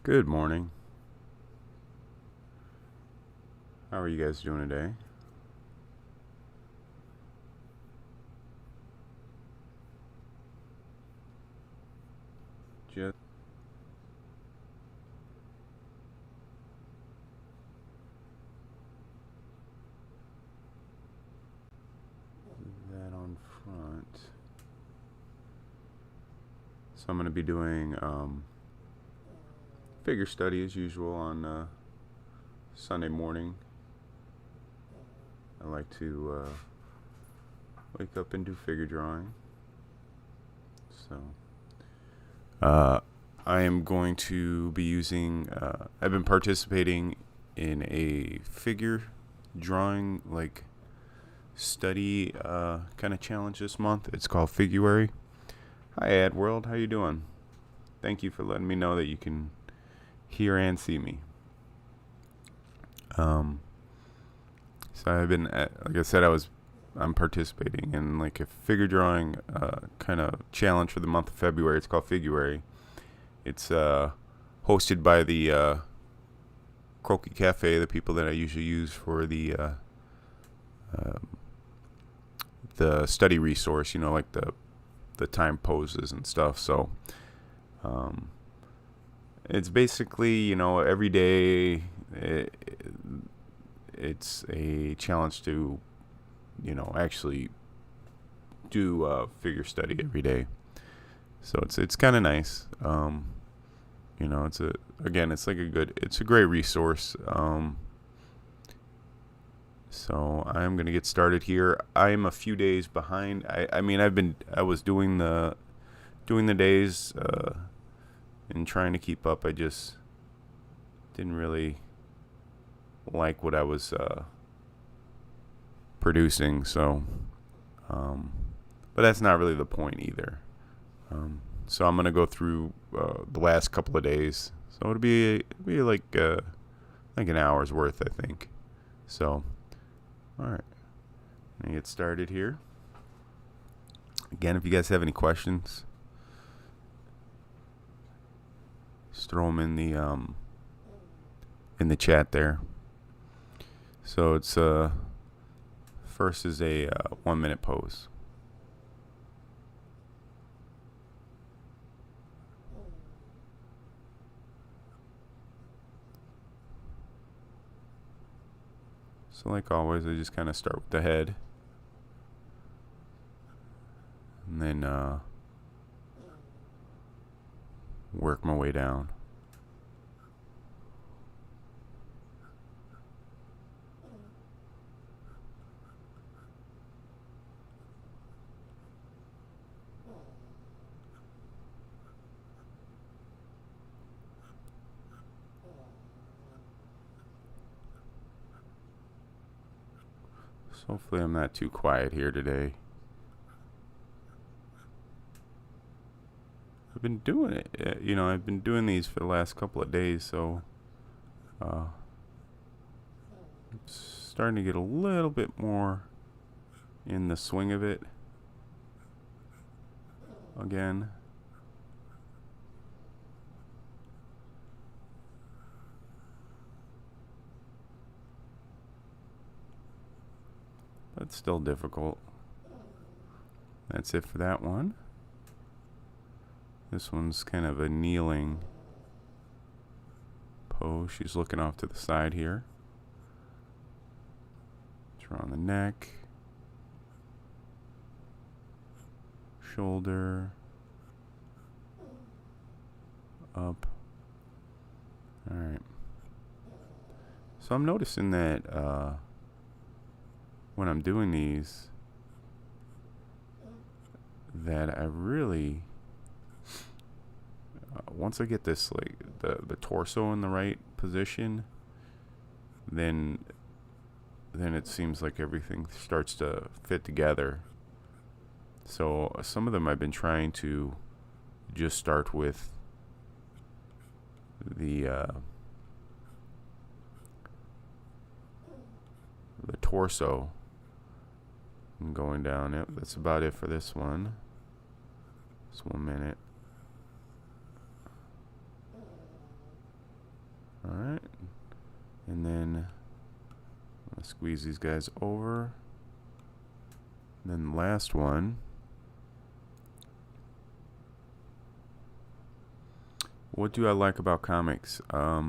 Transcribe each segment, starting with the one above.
Good morning. How are you guys doing today? Just that on front. So I'm going to be doing figure study as usual on Sunday morning. I like to wake up and do figure drawing. So I am going to be using, I've been participating in a figure drawing study kind of challenge this month. It's called Figuary. Hi AdWorld, how you doing? Thank you for letting me know that you can hear and see me. So I've been, like I said, I'm participating in like a figure drawing kind of challenge for the month of February. It's called Figuary. It's hosted by the Croquis Cafe, the people that I usually use for the study resource, like the time poses and stuff. So it's basically, every day it's a challenge to, actually do figure study every day. So it's kind of nice. It's it's a great resource. So I'm gonna get started here. I'm a few days behind. I was doing the days and trying to keep up. I just didn't really like what I was producing. So, but that's not really the point either. So I'm gonna go through the last couple of days. So it'll be like an hour's worth, I think. So, all right, I'm gonna get started here. Again, if you guys have any questions, just throw them in the chat there. So it's first is a 1 minute pose. So like always, I just kind of start with the head, and then work my way down. So hopefully I'm not too quiet here today. I've been doing it, I've been doing these for the last couple of days, so I'm starting to get a little bit more in the swing of it again. But still difficult. That's it for that one. This one's kind of a kneeling pose. She's looking off to the side here. Draw on the neck, shoulder, up. All right. So I'm noticing that when I'm doing these, that I really, once I get this like the torso in the right position, then it seems like everything starts to fit together. So some of them I've been trying to just start with the torso and going down. Yep, that's about it for this one. It's 1 minute. All right, and then I'm gonna squeeze these guys over. And then the last one. What do I like about comics? I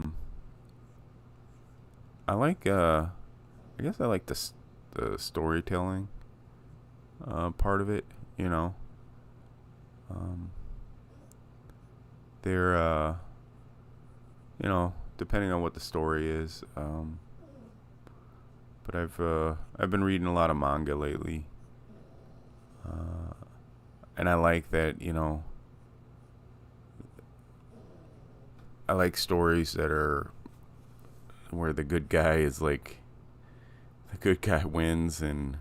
like. I guess I like the storytelling part of it. You know, um, they're depending on what the story is. But I've been reading a lot of manga lately, and I like that. I like stories that are where the good guy is like the good guy wins, and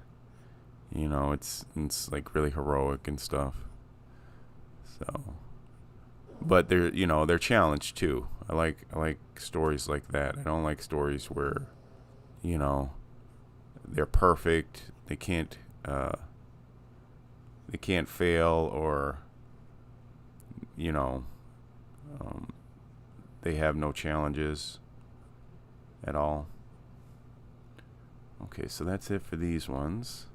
it's like really heroic and stuff. So, but they're challenged too. I like stories like that. I don't like stories where you know they're perfect. They can't fail, or you know um, they have no challenges at all. Okay, so that's it for these ones.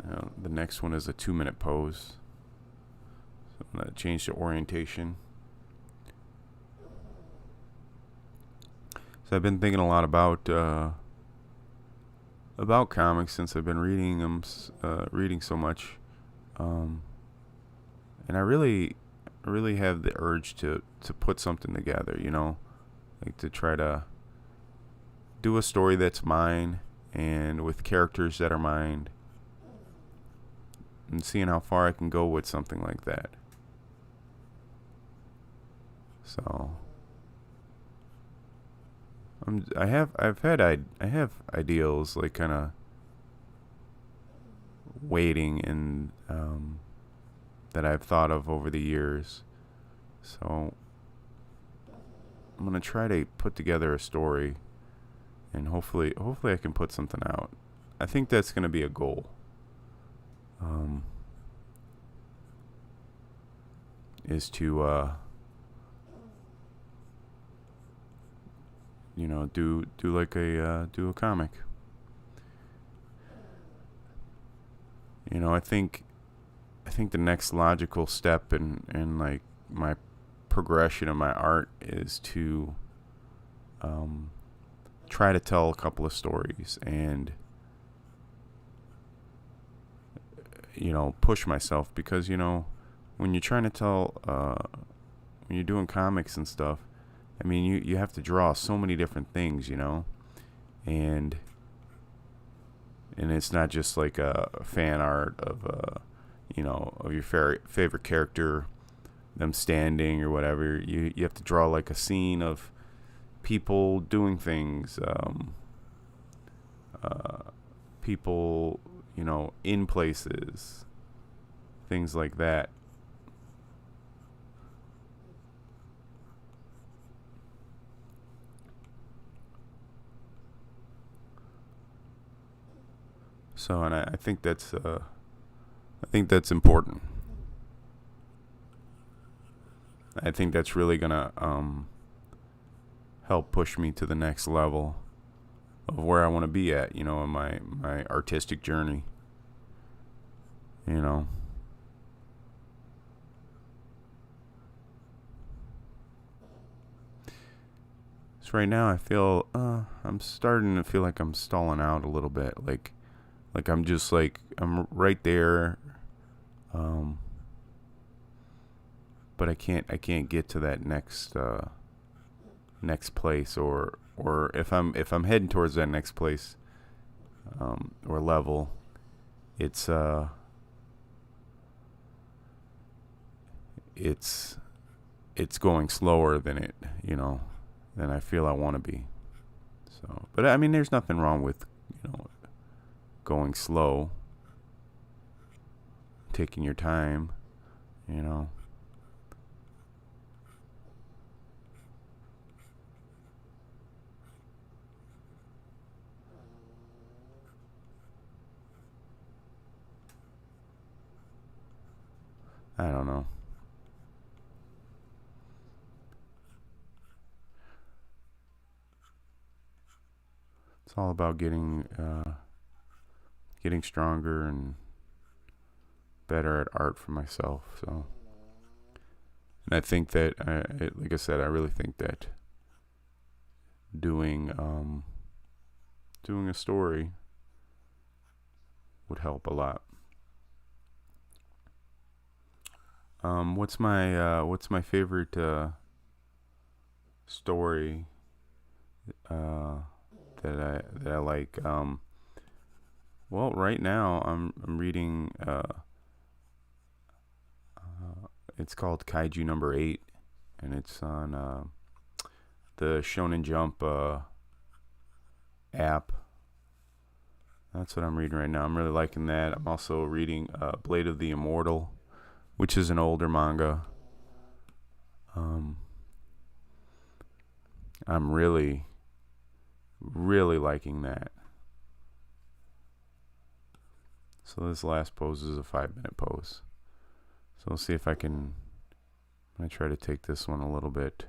Now, the next one is a 2-minute pose. So I'm going to change the orientation. So I've been thinking a lot about comics since I've been reading them, reading so much, and I really have the urge to put something together. Like to try to do a story that's mine and with characters that are mine, and seeing how far I can go with something like that. So I have ideals like kind of waiting, and that I've thought of over the years. So I'm gonna try to put together a story, and hopefully I can put something out. I think that's gonna be a goal. Is to do like do a comic. I think the next logical step in like my progression of my art is to try to tell a couple of stories, and push myself, because when you're trying to tell when you're doing comics and stuff, I mean you have to draw so many different things, and it's not just like a fan art of of your favorite character, them standing or whatever. You have to draw like a scene of people doing things, people in places, things like that. So, and I think that's important. I think that's really gonna help push me to the next level of where I want to be at, in my artistic journey. You know. So right now I feel I'm starting to feel like I'm stalling out a little bit, like I'm just like I'm right there, um, but I can't get to that next place, or if I'm heading towards that next place, or level, it's it's it's going slower than I feel I want to be. So, but I mean, there's nothing wrong with going slow, taking your time, you know. I don't know. it's all about getting stronger and better at art for myself. So, and I think that, like I said, I really think that doing doing a story would help a lot. What's my favorite story uh, that I like? Well, right now I'm reading. It's called Kaiju Number 8, and it's on the Shonen Jump app. That's what I'm reading right now. I'm really liking that. I'm also reading Blade of the Immortal, which is an older manga. I'm really, really liking that. So this last pose is a 5-minute pose. So we'll see if I can. I'm gonna try to take this one a little bit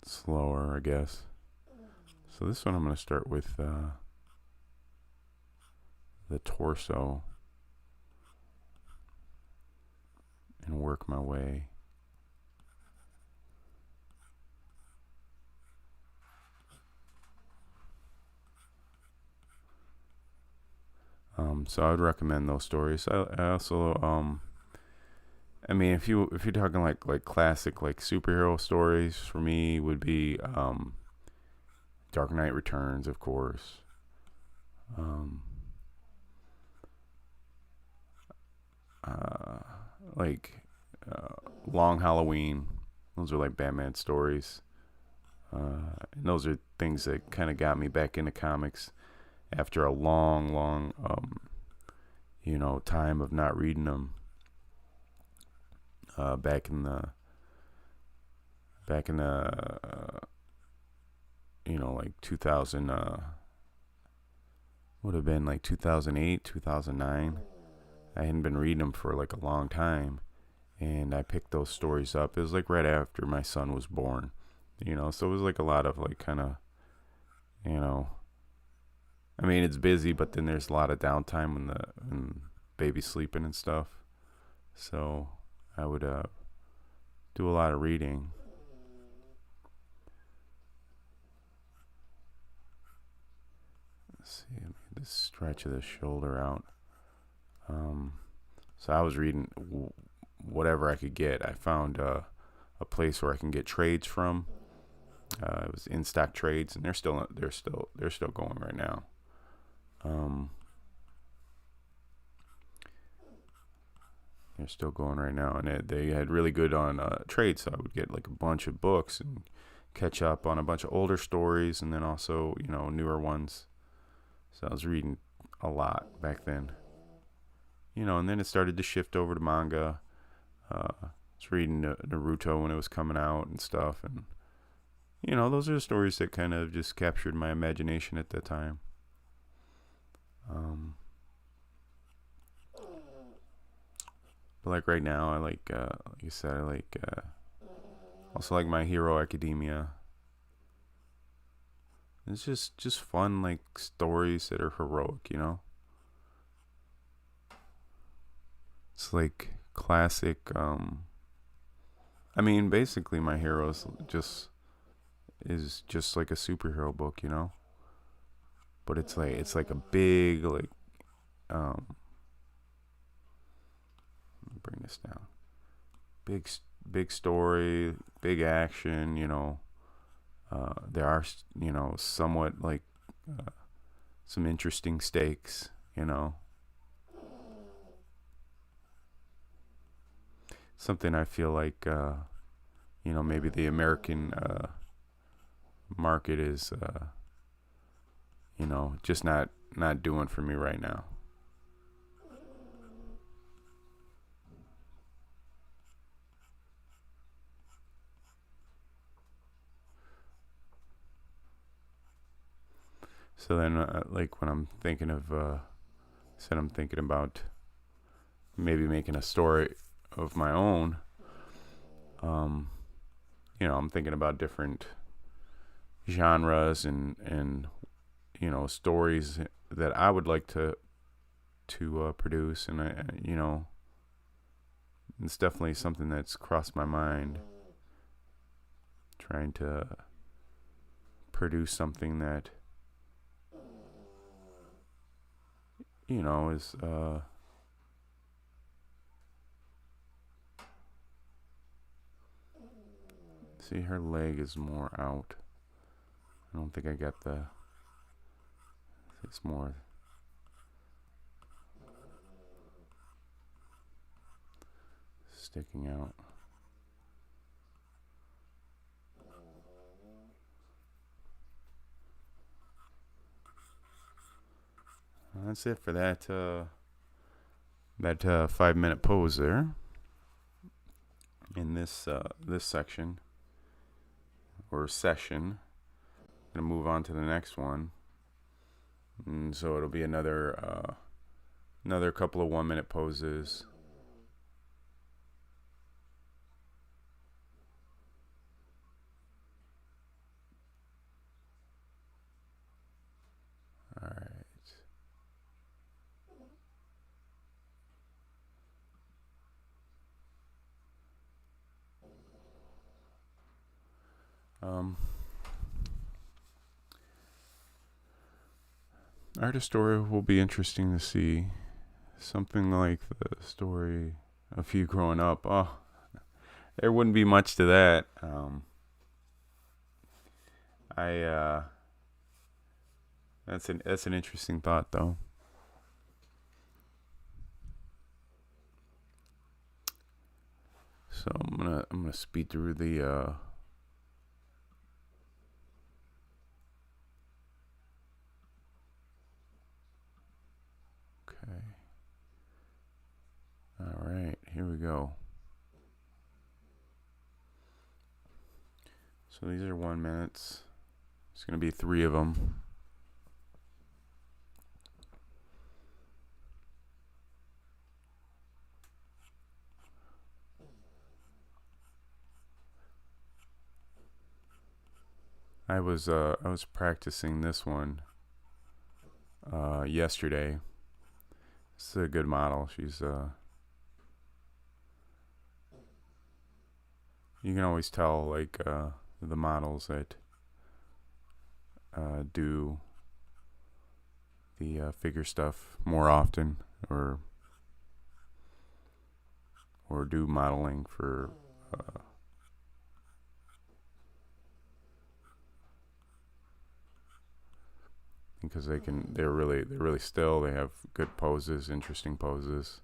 slower, I guess. So this one I'm gonna start with the torso and work my way. So I would recommend those stories. I also I mean, if you're talking like classic like superhero stories, for me would be Dark Knight Returns, of course. Um, uh, like Long Halloween. Those are like Batman stories, and those are things that kind of got me back into comics after a long time of not reading them. Back in the like 2000, would have been like 2008, 2009. I hadn't been reading them for like a long time, and I picked those stories up. It was like right after my son was born, so it was like a lot of like kind of, I mean, it's busy, but then there's a lot of downtime when baby's sleeping and stuff. So I would do a lot of reading. Let's see, just stretch the shoulder out. So I was reading whatever I could get. I found a place where I can get trades from. It was in stock trades, and they're still going right now. They're still going right now, and they had really good on trades. So I would get like a bunch of books and catch up on a bunch of older stories, and then also newer ones. So I was reading a lot back then. And then it started to shift over to manga. I was reading Naruto when it was coming out and stuff, and those are the stories that kind of just captured my imagination at that time. But like right now, I like you said, I like also like My Hero Academia. It's just fun, like stories that are heroic, It's like classic. I mean, basically, My Hero is just like a superhero book, But it's like a big like let me bring this down. Big story, big action, there are somewhat like some interesting stakes, something I feel like maybe the American market is just not doing for me right now. So then, like when I'm thinking of, said I'm thinking about maybe making a story of my own. I'm thinking about different genres and stories that I would like to produce, and it's definitely something that's crossed my mind, trying to produce something that is see, her leg is more out. I don't think I got it's more sticking out. That's it for that 5-minute pose there in this section or session. I'm gonna move on to the next one, and so it'll be another couple of 1-minute poses. All right. Artist story will be interesting to see. Something like the story of you growing up. Oh, there wouldn't be much to that. That's an interesting thought, though. So I'm gonna speed through the okay. All right, here we go. So these are 1 minutes. It's gonna be 3 of them. I was practicing this one yesterday. It's a good model. She's you can always tell, like, the models that do the figure stuff more often, or do modeling for because they're really still. They have good poses, interesting poses,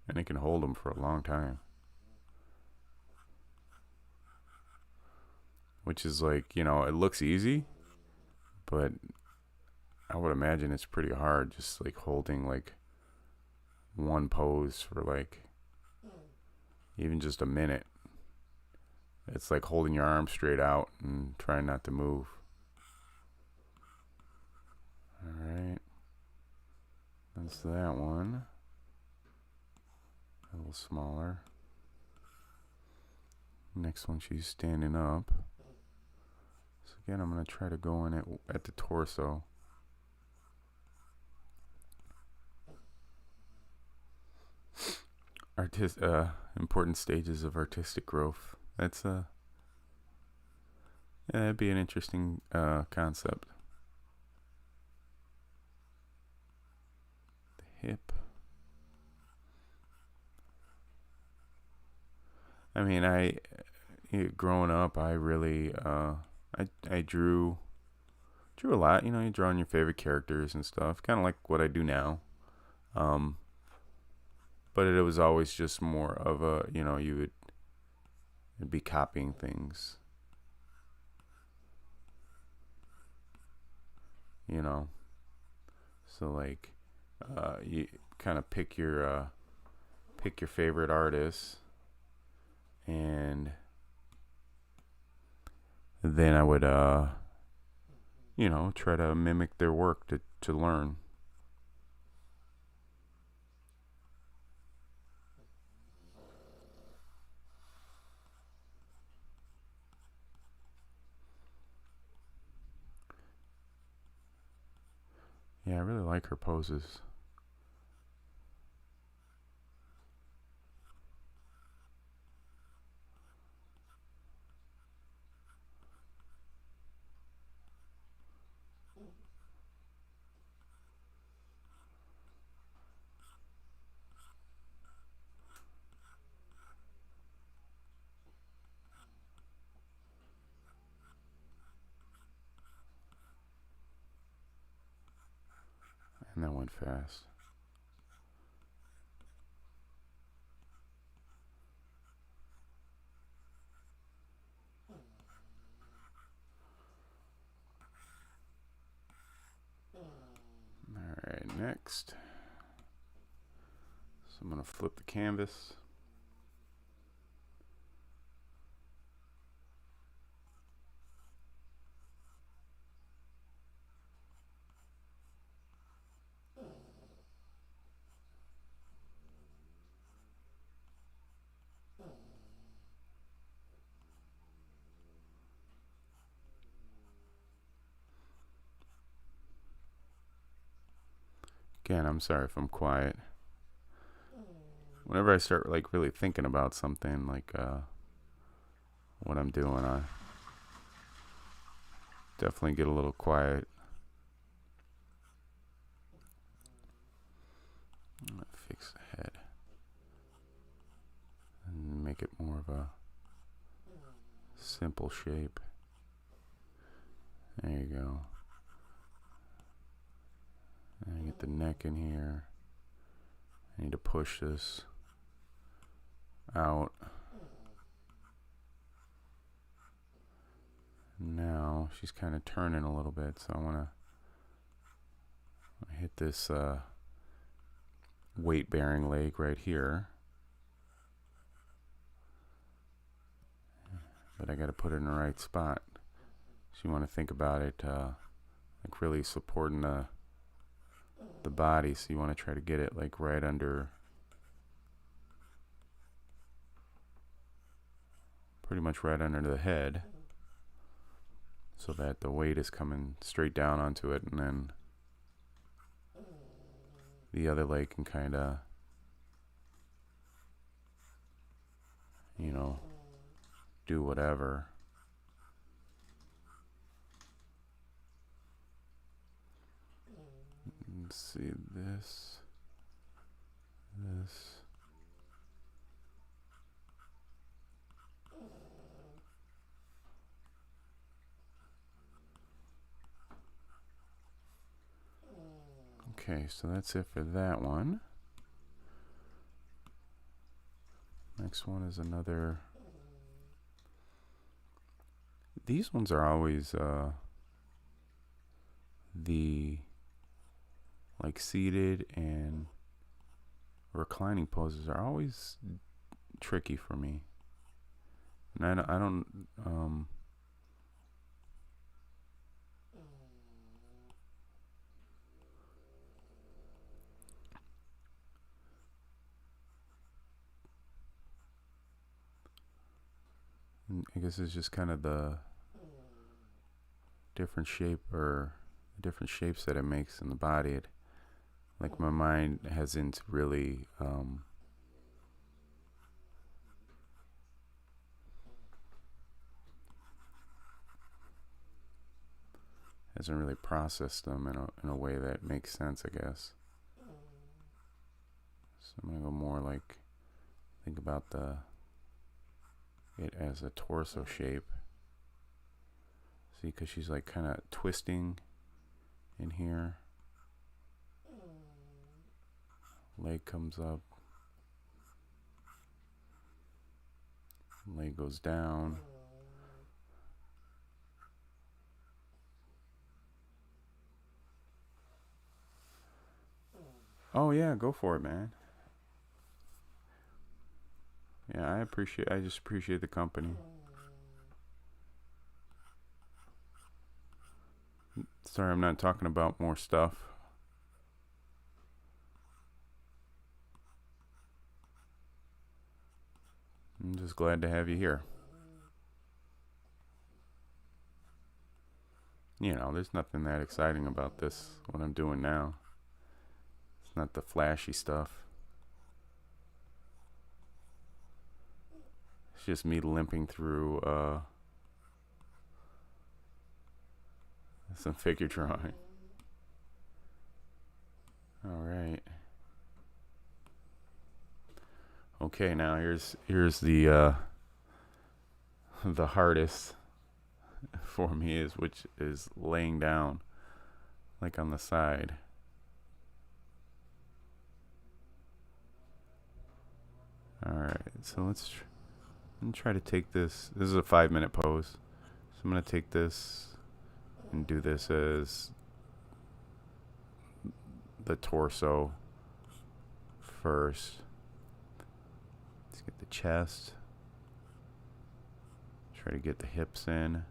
and they can hold them for a long time, which is like, it looks easy, but I would imagine it's pretty hard, just like holding like one pose for like even just a minute. It's like holding your arm straight out and trying not to move. All right, that's that one. A little smaller. Next one, she's standing up. So again, I'm going to try to go in at the torso. Important stages of artistic growth. That's that'd be an interesting concept. The hip. I mean, growing up, I really I drew a lot. You draw on your favorite characters and stuff, kind of like what I do now. But it was always just more of a, you would be copying things. So like, you kind of pick your favorite artist, and then I would try to mimic their work to learn. Yeah, I really like her poses. And that went fast. Alright, next. So I'm going to flip the canvas. Again, I'm sorry if I'm quiet. Whenever I start like really thinking about something, like what I'm doing, I definitely get a little quiet. I'm gonna fix the head and make it more of a simple shape. There you go. And get the neck in here. I need to push this out. Now she's kind of turning a little bit, so I want to hit this weight-bearing leg right here. But I got to put it in the right spot. So you want to think about it like really supporting the body. So you want to try to get it like right under, pretty much right under the head, so that the weight is coming straight down onto it, and then the other leg can kind of, you know, do whatever. Let's see, this. Okay, so that's it for that one. Next one is another. These ones are always the like seated and reclining poses are always tricky for me. And I don't I guess it's just kind of the different shape or different shapes that it makes in the body. Like my mind hasn't really processed them in a way that makes sense, I guess. So I'm gonna go more like, think about it as a torso shape. See, because she's like kind of twisting in here. Leg comes up. Leg goes down. Oh yeah, go for it, man. Yeah, I just appreciate the company. Sorry, I'm not talking about more stuff. I'm just glad to have you here. You know, there's nothing that exciting about this, what I'm doing now. It's not the flashy stuff. It's just me limping through some figure drawing. All right. Okay, now here's the hardest for me which is laying down, like on the side. All right, so let's try to take this. This is a 5-minute pose, so I'm gonna take this and do this as the torso first. Let's get the chest. Try to get the hips in.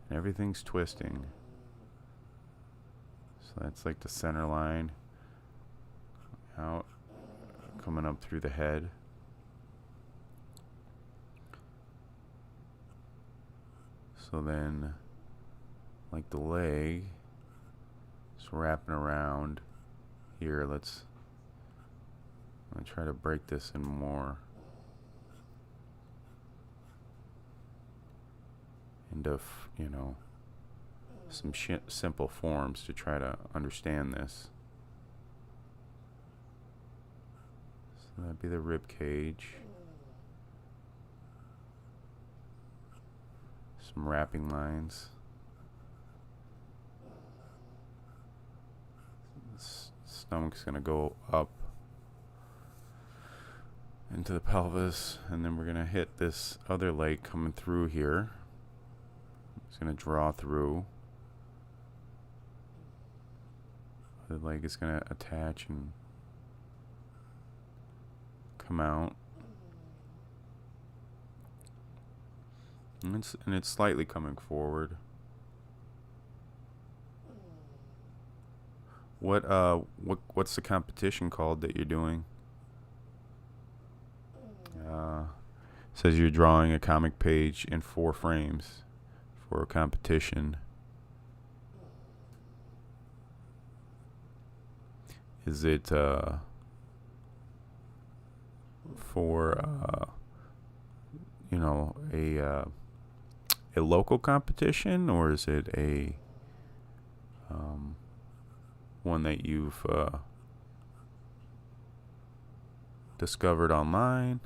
And everything's twisting. So that's like the center line. Out. Coming up through the head. So then, like the leg, it's wrapping around here. I'm gonna try to break this in more into, you know, some simple forms to try to understand this. So that'd be the rib cage. Some wrapping lines. Stomach's gonna go up into the pelvis, and then we're gonna hit this other leg coming through here. It's gonna draw through. The leg is gonna attach and come out. And it's slightly coming forward. What's the competition called that you're doing? Says you're drawing a comic page in 4 frames for a competition. Is it for you know, a local competition, or is it a one that you've discovered online?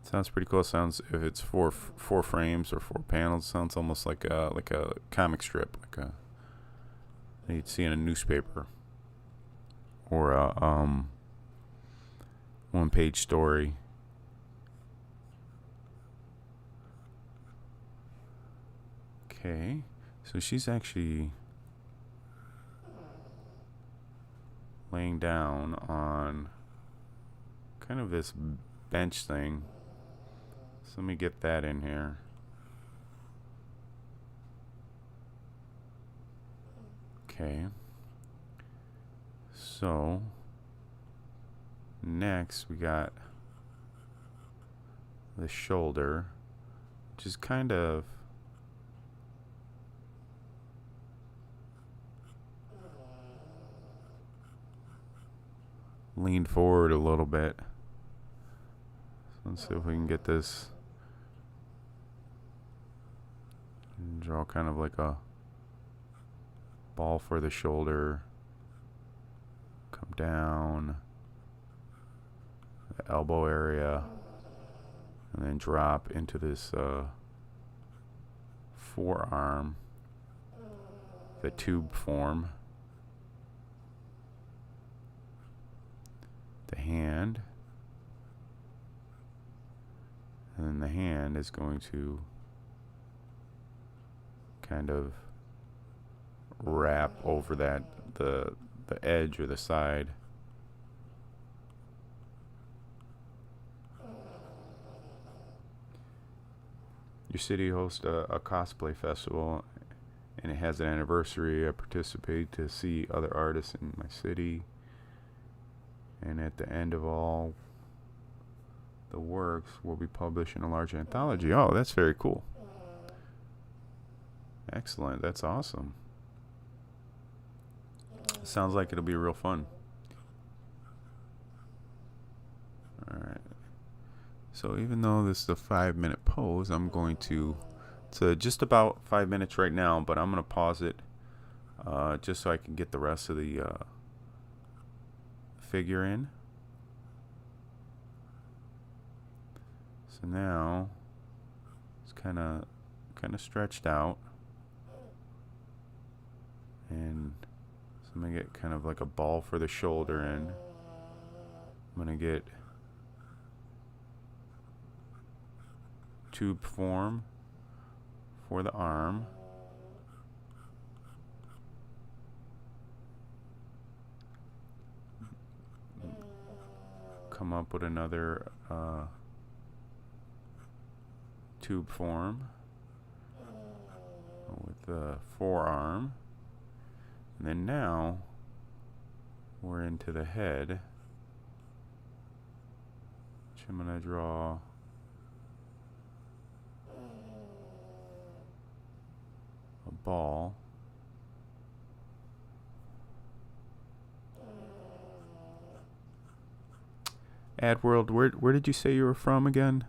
Sounds pretty cool. Sounds, if it's four frames or 4 panels, sounds almost like a comic strip, like a you'd see in a newspaper, or a 1-page story. Okay, so she's actually laying down on kind of this bench thing. So let me get that in here. Okay. So next we got the shoulder, which is kind of leaned forward a little bit. So let's see if we can get this and draw kind of like a ball for the shoulder. Come down the elbow area and then drop into this forearm, the tube form. The hand, and then the hand is going to kind of wrap over that, the edge or the side. Your city hosts a cosplay festival, and it has an anniversary. I participate to see other artists in my city. And at the end of all the works will be published in a large anthology. Oh, that's very cool. Excellent. That's awesome. Sounds like it'll be real fun. Alright. So even though this is a 5-minute pose, I'm going to... It's just about 5 minutes right now, but I'm going to pause it just so I can get the rest of the figure in. So now it's kind of stretched out, and so I'm gonna get kind of like a ball for the shoulder, and I'm gonna get tube form for the arm. Come up with another tube form with the forearm, and then now we're into the head, which I'm going to draw a ball. AdWorld, where did you say you were from again?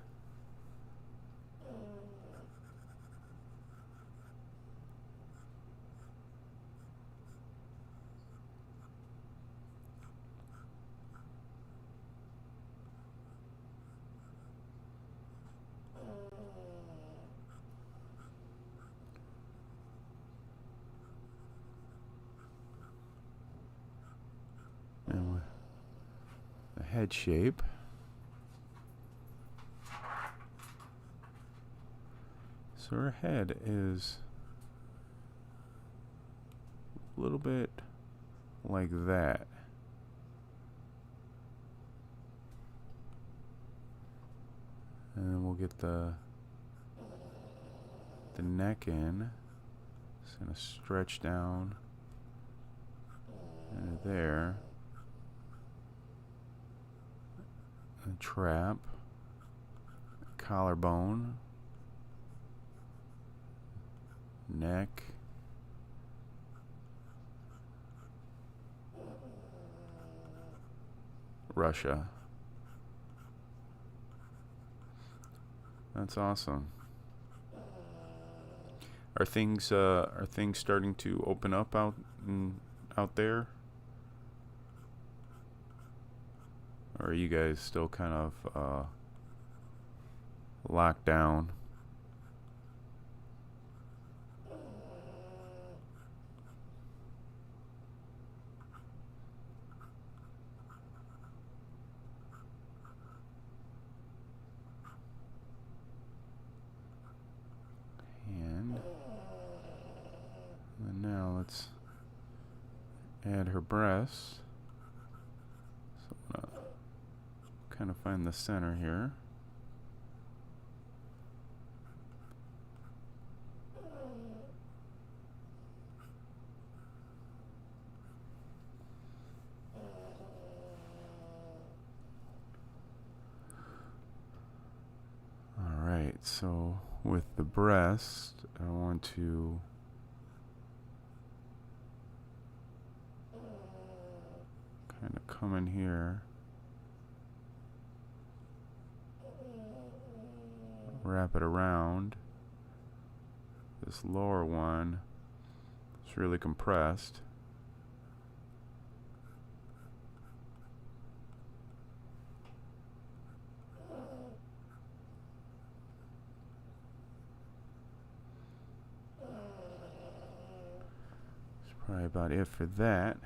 And the head shape. So her head is a little bit like that. And then we'll get the neck in. It's going to stretch down into there. A trap, collarbone, neck, Russia. That's awesome. Are things starting to open up out there? Or are you guys still kind of locked down? And now let's add her breasts. So I'm gonna kind of find the center here. All right, so with the breast, I want to kind of come in here, wrap it around. This lower one is really compressed. That's probably about it for that.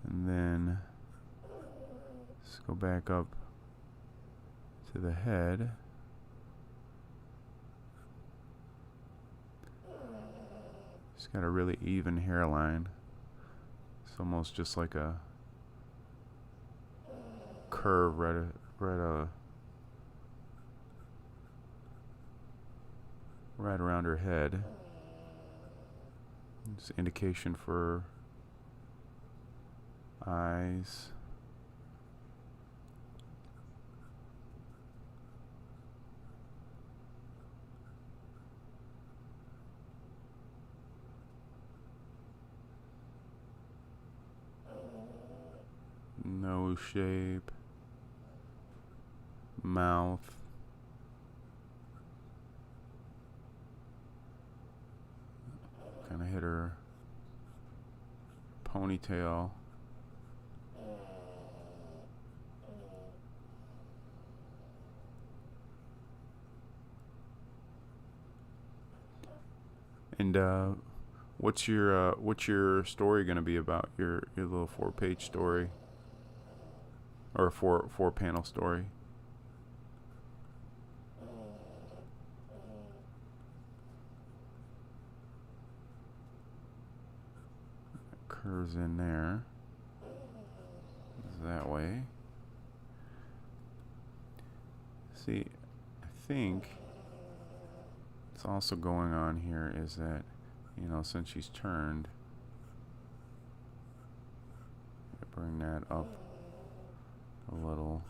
And then let's go back up to the head. It's got a really even hairline. It's almost just like a curve right around her head. It's an indication for eyes. Nose shape. Mouth. Kind of hit her ponytail. And what's your story gonna be about? Your little 4-page story, or a four panel story? Curves in there. That way. See, I think what's also going on here is that, you know, since she's turned, I bring that up a little.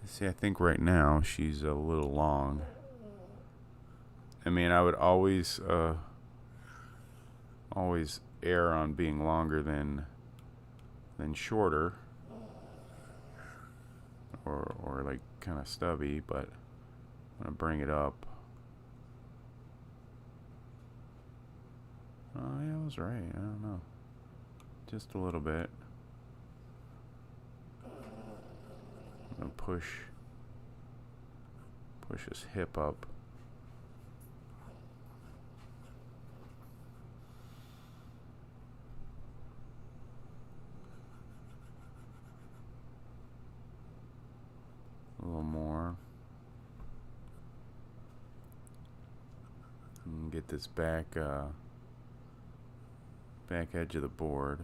See, I think right now she's a little long. I mean, I would always err on being longer than shorter, or like kind of stubby, but I'm gonna bring it up. Oh yeah, I was right. I don't know, just a little bit. I'm gonna push his hip up. A little more. And get this back edge of the board.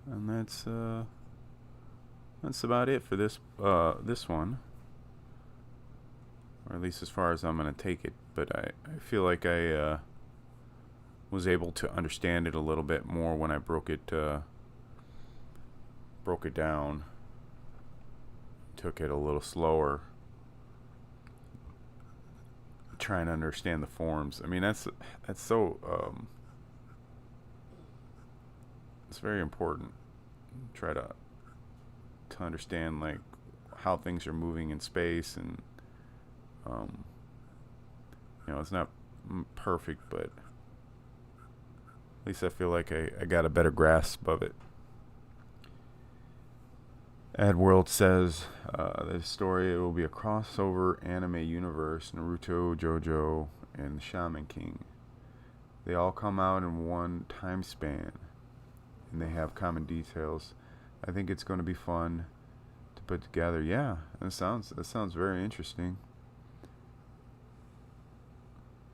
And that's about it for this one, or at least as far as I'm gonna take it. But I feel like I was able to understand it a little bit more when I broke it down. Took it a little slower, trying to understand the forms. I mean, that's so it's very important. Try to understand like how things are moving in space, and you know, it's not perfect, but at least I feel like I got a better grasp of it. Adworld says this story, it will be a crossover anime universe. Naruto, JoJo, and the Shaman King. They all come out in one time span, and they have common details. I think it's going to be fun to put together. Yeah, that sounds very interesting.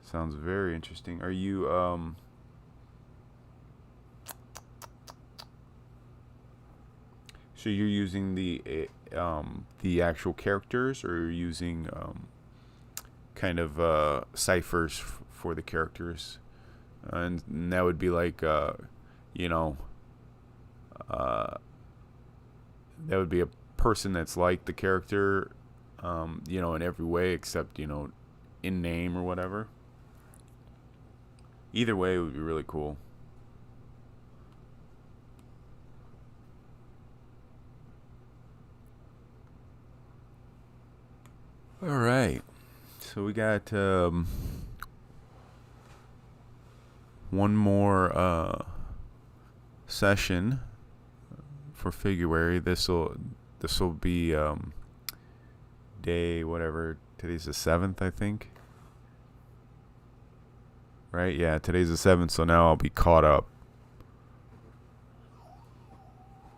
Sounds very interesting. Are you so you're using the actual characters, or you're using kind of ciphers for the characters, and that would be like you know, that would be a person that's like the character, you know, in every way except, you know, in name or whatever. Either way, it would be really cool. All right, so we got one more session for Figuary. This will be day whatever. Today's the 7th, I think. Right? Yeah, today's the 7th, so now I'll be caught up.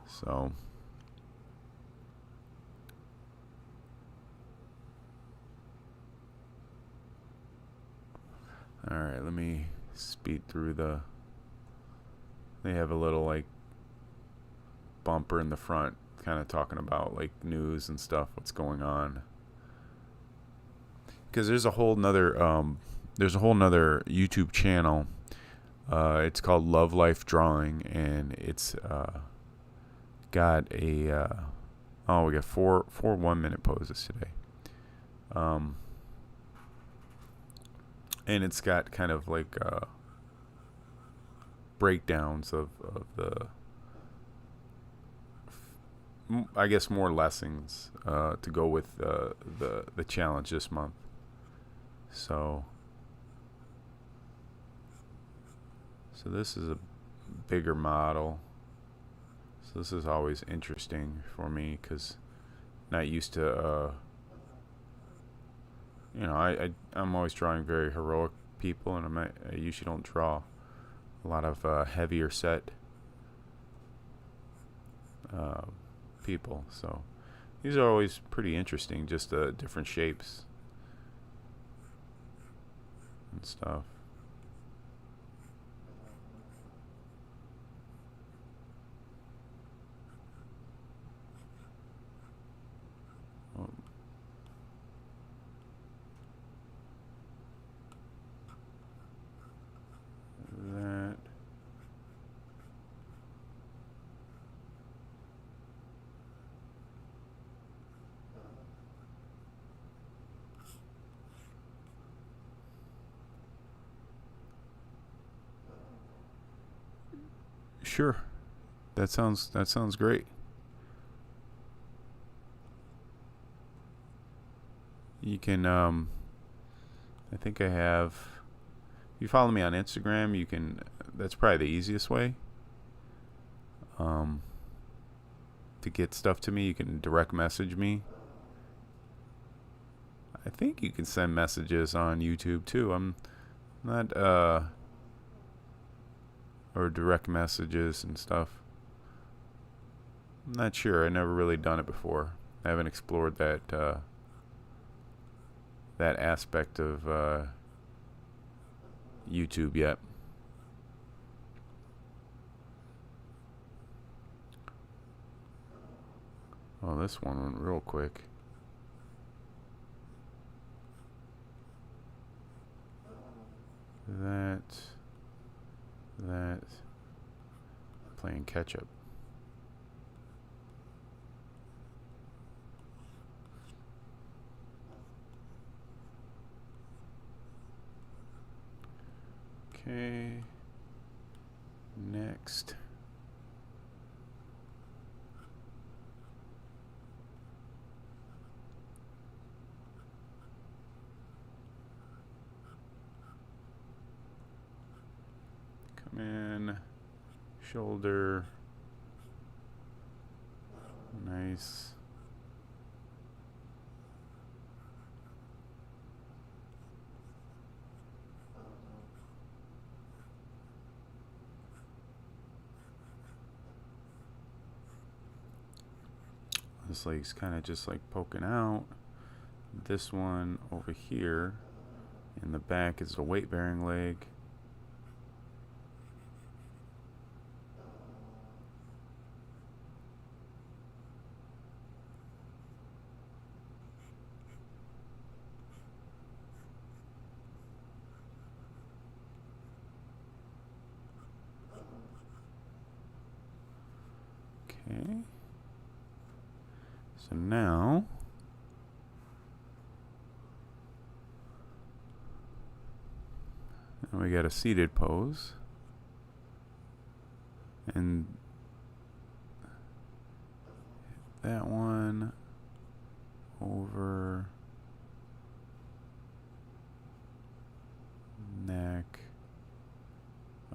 So Alright, let me speed through the... They have a little, like, bumper in the front, kind of talking about, like, news and stuff, what's going on. Because there's a whole nother YouTube channel. It's called Love Life Drawing, and it's got a we got four 1-minute poses today. And it's got kind of like breakdowns of the, I guess, more lessons to go with the challenge this month. So this is a bigger model. So this is always interesting for me because not used to, I'm always drawing very heroic people, and I usually don't draw a lot of heavier set people. So these are always pretty interesting, just different shapes and stuff. That. Sure. That sounds great. You can I think I have, if you follow me on Instagram, you can, that's probably the easiest way to get stuff to me. You can direct message me. I think you can send messages on YouTube too. I'm not or direct messages and stuff. I'm not sure. I never really done it before. I haven't explored that that aspect of YouTube yet. Oh, this one went real quick. That playing catch up. Okay, next. Come in, shoulder, nice. This leg's kind of just like poking out. This one over here in the back is a weight-bearing leg. Okay. So now we got a seated pose, and that one over neck,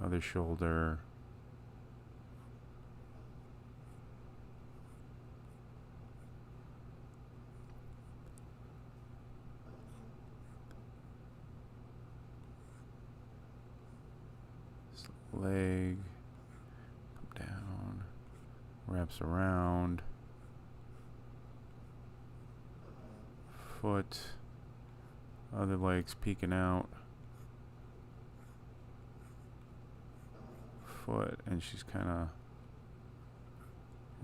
other shoulder. Leg, come down, wraps around, foot, other legs peeking out. foot, and she's kind of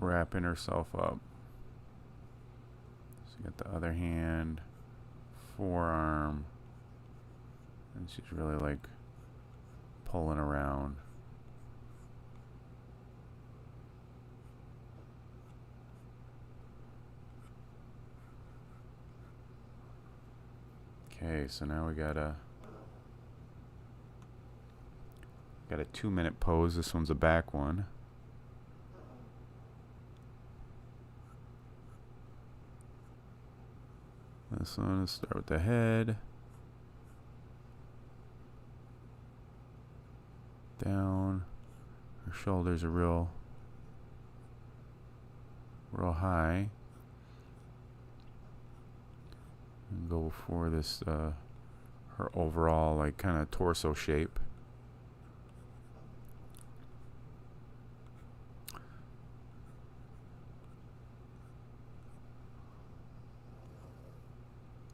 wrapping herself up. So you got the other hand, forearm, and she's really like pulling around. Okay, so now we got a 2-minute pose. This one's a back one. This one, let's start with the head. Down. Her shoulders are real high. And go for this, her overall, like, kind of torso shape.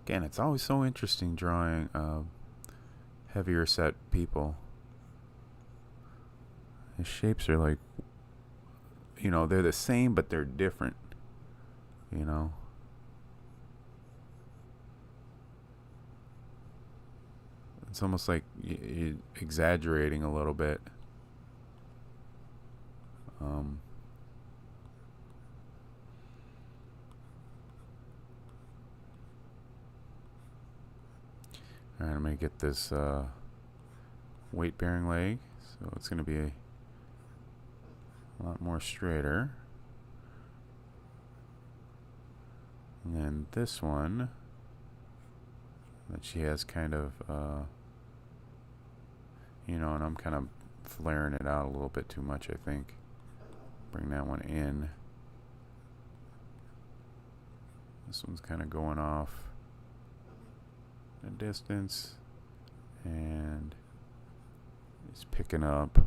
Again, it's always so interesting drawing heavier set people. The shapes are like, you know, they're the same, but they're different, you know. It's almost like you're exaggerating a little bit. Alright, I'm going to get this weight-bearing leg, so it's going to be a lot more straighter. And then this one, that she has kind of, you know, and I'm kind of flaring it out a little bit too much, I think. Bring that one in. This one's kind of going off a distance, and it's picking up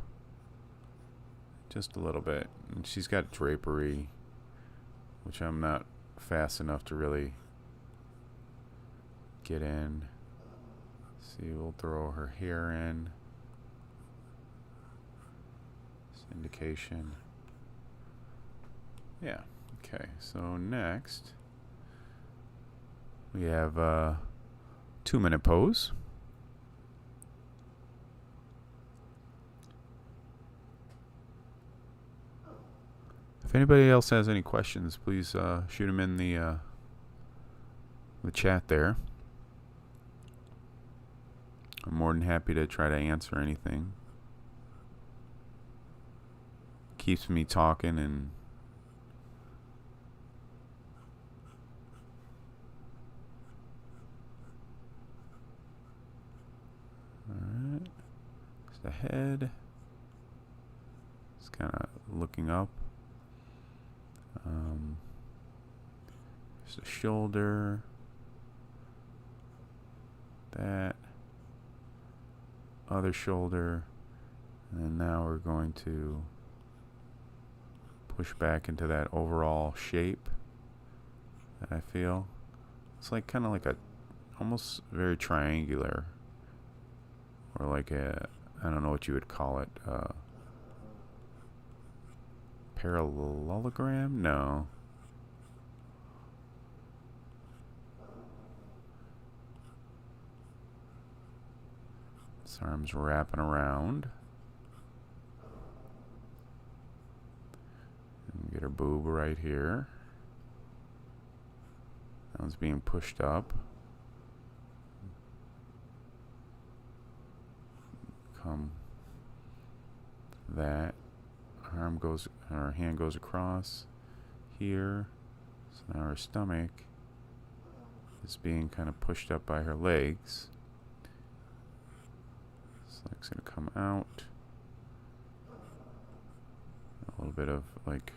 just a little bit. And she's got drapery, which I'm not fast enough to really get in. See, we'll throw her hair in. This indication. Yeah. Okay. So next we have 2-minute pose. If anybody else has any questions, please shoot them in the chat there. I'm more than happy to try to answer anything. Keeps me talking and alright. It's the head. It's kind of looking up. There's the shoulder. That. Other shoulder. And then now we're going to push back into that overall shape that I feel. It's like kind of like a almost very triangular, or like a, I don't know what you would call it, parallelogram? No. This arm's wrapping around. And get her boob right here. That one's being pushed up. Come that. Arm goes, her hand goes across here. So now her stomach is being kind of pushed up by her legs. This leg's gonna come out. A little bit of like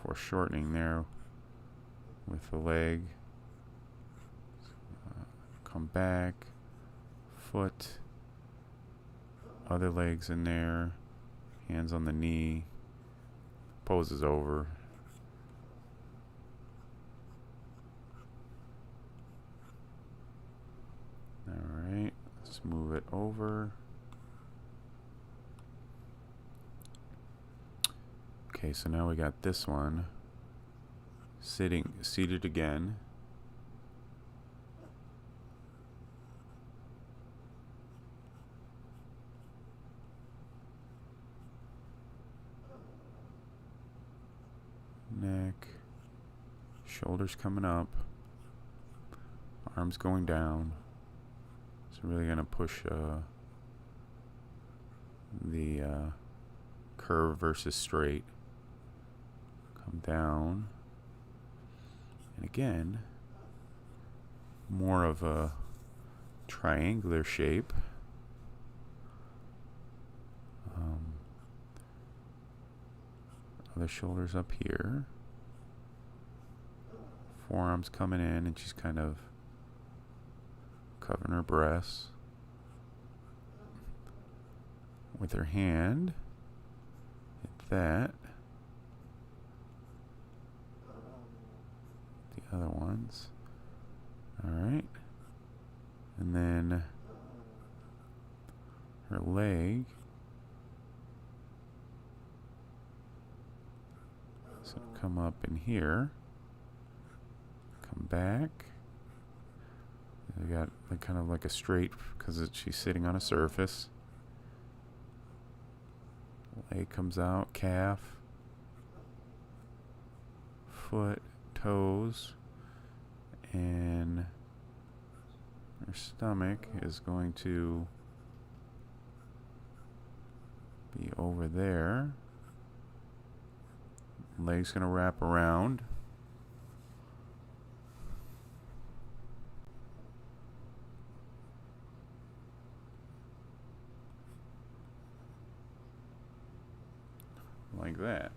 foreshortening there with the leg. Come back. Foot. Other legs in there. Hands on the knee. Pose is over. Alright, let's move it over. Okay, so now we got this one seated again. Neck, shoulders coming up, arms going down. So really gonna push the curve versus straight. Come down, and again, more of a triangular shape. Other shoulders up here. Forearms coming in, and she's kind of covering her breasts with her hand. Hit that. The other ones. Alright. And then her leg. So come up in here. Come back. We got like kind of like a straight because she's sitting on a surface. Leg comes out, calf, foot, toes, and her stomach is going to be over there. Leg's going to wrap around. Like that.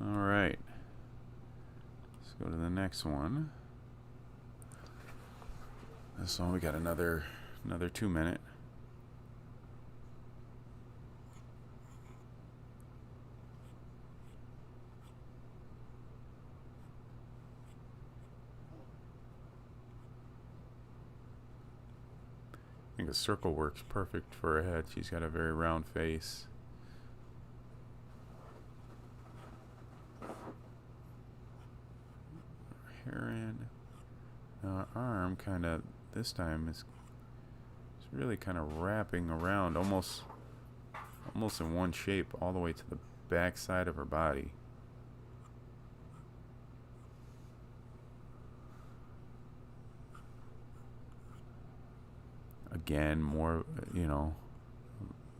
All right. Let's go to the next one. This one we got another 2 minute. I think a circle works perfect for her head. She's got a very round face. Hair in. Now her arm kind of, this time is really kind of wrapping around almost in one shape all the way to the back side of her body. Again, more, you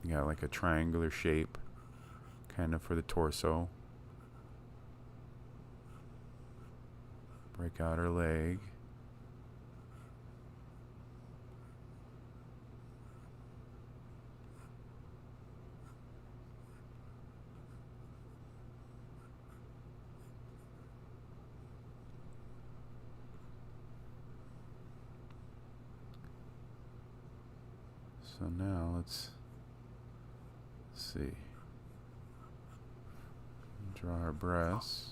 got like a triangular shape kind of for the torso. Break out her leg. So now let's see. Draw her breasts.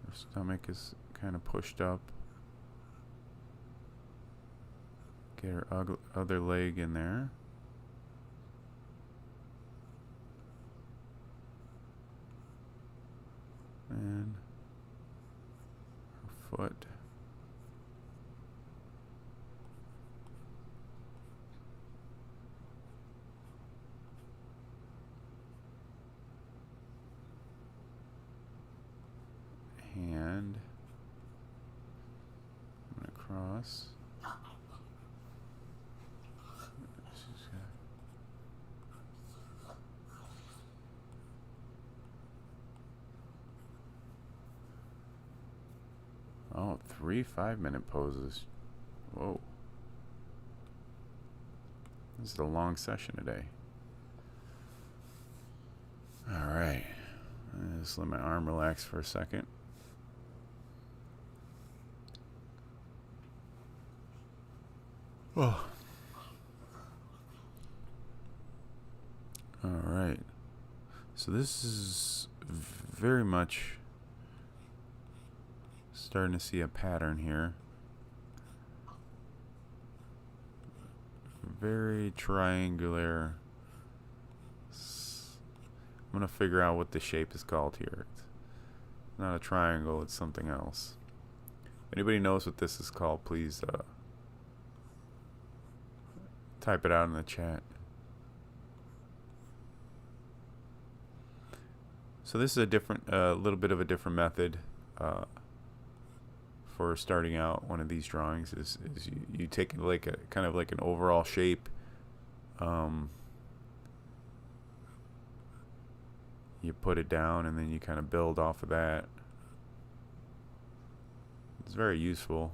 Her stomach is kind of pushed up. Get her other leg in there. And her foot. Hand. I'm gonna cross. Oh, 3 5-minute poses. Whoa. This is a long session today. Alright. Just let my arm relax for a second. Oh. Alright. So this is very much Starting to see a pattern here. Very triangular. I'm going to figure out what the shape is called here. It's not a triangle, it's something else. If anybody knows what this is called, please type it out in the chat. So this is a different, little bit of a different method for starting out one of these drawings. Is you take like a kind of like an overall shape. You put it down and then you kind of build off of that. It's very useful,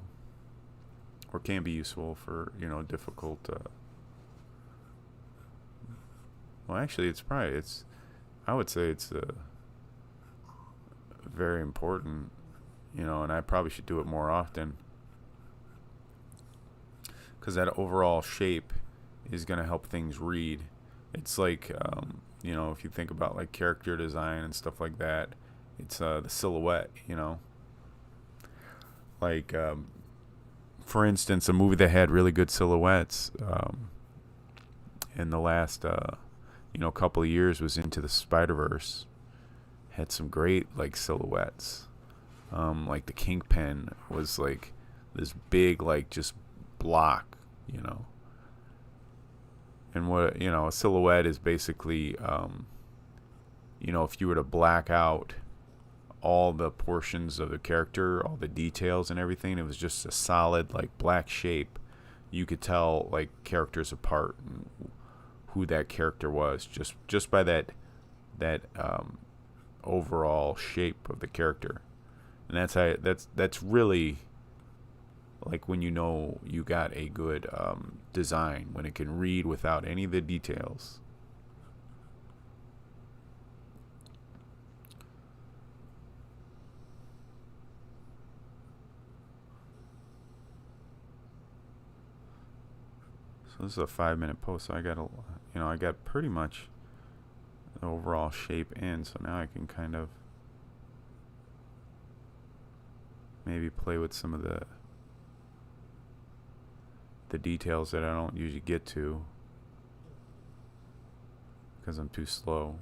or can be useful for, you know, difficult. Well, actually, I would say it's very important, you know, and I probably should do it more often, because that overall shape is going to help things read. It's like, you know, if you think about like character design and stuff like that, it's the silhouette, you know. Like, for instance, a movie that had really good silhouettes in the last, you know, couple of years was Into the Spider-Verse. Had some great like silhouettes. Like the Kingpin was like this big like just block, you know. And what, you know, a silhouette is basically, you know, if you were to black out all the portions of the character, all the details and everything, it was just a solid like black shape. You could tell like characters apart and who that character was just by that overall shape of the character. And that's really like when you know you got a good design, when it can read without any of the details. So this is a 5-minute post, so I got pretty much the overall shape in, so now I can kind of maybe play with some of the details that I don't usually get to because I'm too slow.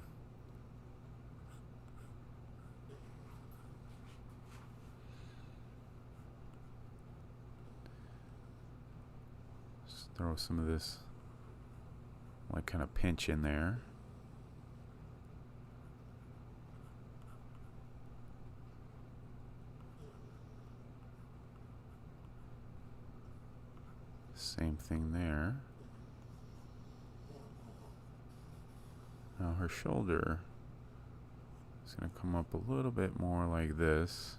Just throw some of this like kind of pinch in there. Same thing there. Now her shoulder is going to come up a little bit more like this.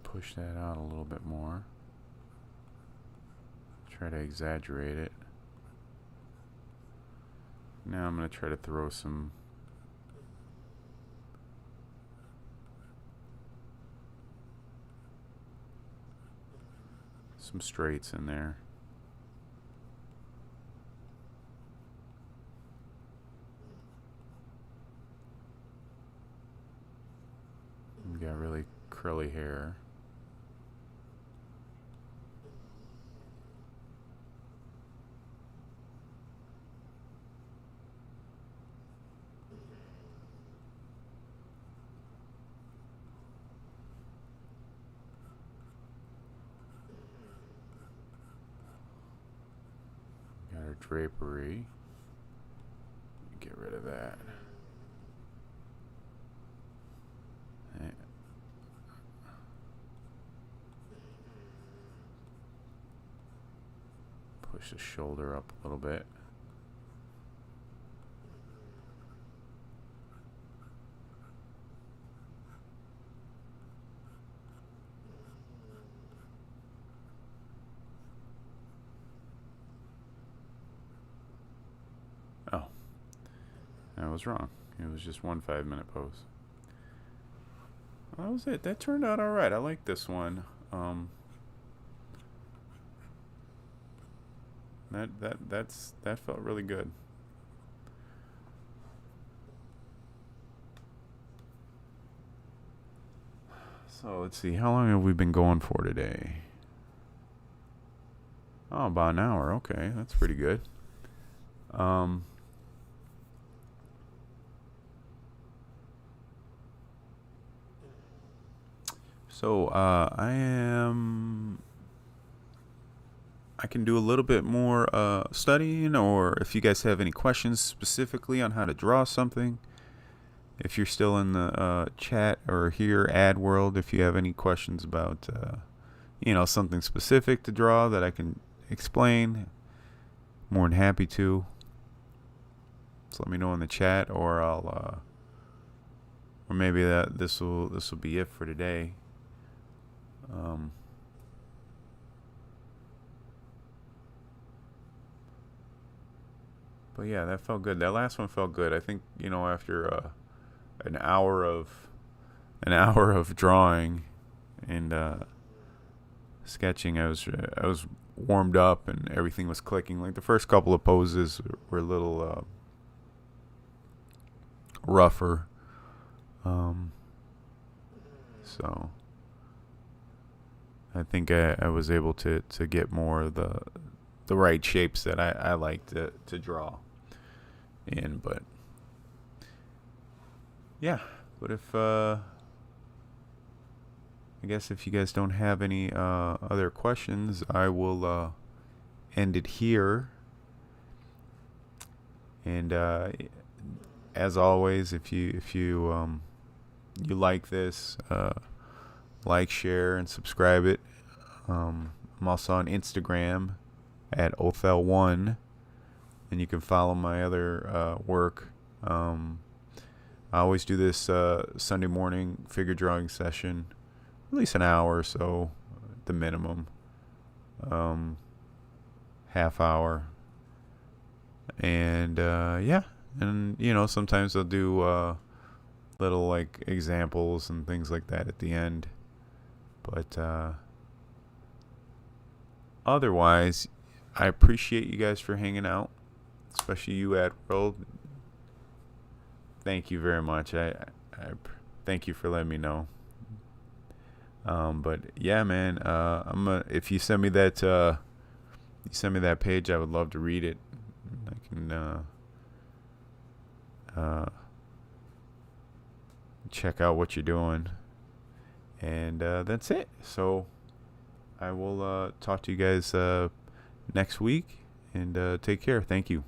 Push that out a little bit more. Try to exaggerate it. Now I'm going to try to throw some straights in there. We got really curly hair. Drapery. Get rid of that. Push the shoulder up a little bit. Oh, I was wrong. It was just one 5-minute post. that was it. That turned out all right. I like this one. That felt really good. So let's see. How long have we been going for today? Oh, about an hour. Okay, that's pretty good. Um, I can do a little bit more studying, or if you guys have any questions specifically on how to draw something, if you're still in the chat or here ad world, if you have any questions about something specific to draw that I can explain, more than happy to. So let me know in the chat, or or maybe that this will be it for today. But yeah, that felt good. That last one felt good. I think after an hour of drawing and sketching, I was warmed up and everything was clicking. Like the first couple of poses were a little rougher. So I think I was able to get more of the right shapes that I like to draw in. But yeah, but if I guess if you guys don't have any other questions, I will end it here. And as always, if you you like this, like, share, and subscribe it. I'm also on Instagram at Othell1, and you can follow my other work. I always do this Sunday morning figure drawing session, at least an hour or so, the minimum, half hour, and yeah, and sometimes I'll do little like examples and things like that at the end, but otherwise, I appreciate you guys for hanging out, especially you at World. Thank you very much. I thank you for letting me know. But yeah, man, if you send me that page, I would love to read it. I can check out what you're doing, and that's it. So I will talk to you guys next week, and take care. Thank you.